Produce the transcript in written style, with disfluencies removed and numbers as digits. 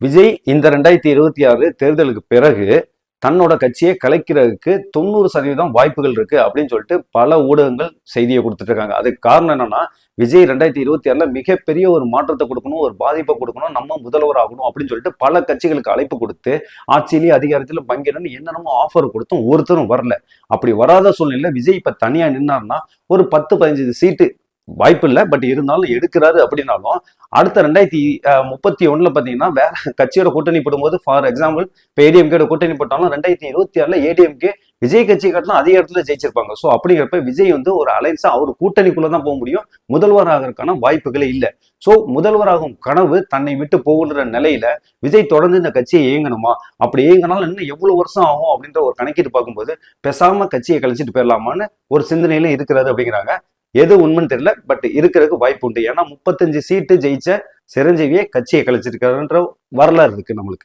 விஜய் இந்த 2026 தேர்தலுக்கு பிறகு தன்னோட கட்சியை கலைக்கிறதுக்கு 90% வாய்ப்புகள் இருக்கு அப்படின்னு சொல்லிட்டு பல ஊடகங்கள் செய்தியை கொடுத்துட்டு இருக்காங்க. அதுக்கு காரணம் என்னன்னா, விஜய் 2026 மிகப்பெரிய ஒரு மாற்றத்தை கொடுக்கணும், ஒரு பாதிப்பை கொடுக்கணும், நம்ம முதல்வர் ஆகணும் அப்படின்னு சொல்லிட்டு பல கட்சிகளுக்கு அழைப்பு கொடுத்து ஆட்சியிலேயே அதிகாரத்தில் பங்கிடணும் என்னென்னமோ ஆஃபர் கொடுத்தும் ஒருத்தரும் வரல. அப்படி வராத சூழ்நிலை விஜய் இப்ப தனியா நின்னார்னா ஒரு 10-15 சீட்டு வாய்ப்பு இல்லை. பட் இருந்தாலும் எடுக்கிறாரு. அப்படின்னாலும் அடுத்த 2031 பாத்தீங்கன்னா வேற கட்சியோட கூட்டணி போடும்போது, ஃபார் எக்ஸாம்பிள் இப்போ ஏடிஎம்கே கூட்டணி போட்டாலும் 2026 ஏடிஎம்கே விஜய் கட்சி காட்டிலும் அதிக இடத்துல ஜெயிச்சிருப்பாங்க. ஸோ அப்படிங்கிறப்ப விஜய் ஒரு அலைன்ஸா அவர் கூட்டணிக்குள்ளதான் போக முடியும். முதல்வர் ஆகிறதுக்கான வாய்ப்புகளே இல்லை. ஸோ முதல்வராகும் கனவு தன்னை விட்டு போகின்ற நிலையில விஜய் தொடர்ந்து இந்த கட்சியை இயங்கணுமா, அப்படி இயங்கினாலும் இன்னும் எவ்வளவு வருஷம் ஆகும் அப்படின்ற ஒரு கணக்கீட்டு பார்க்கும்போது பேசாம கட்சியை கழிச்சிட்டு போயிடலாமான்னு ஒரு சிந்தனையில இருக்கிறாரு அப்படிங்கிறாங்க. எது உண்மைன்னு தெரியல. பட் இருக்கிறதுக்கு வாய்ப்பு உண்டு. ஏன்னா 35 சீட்டு ஜெயிச்ச சிரஞ்சீவியை கட்சியை கழிச்சிருக்காருன்ற வரலாறு இருக்கு நம்மளுக்கு.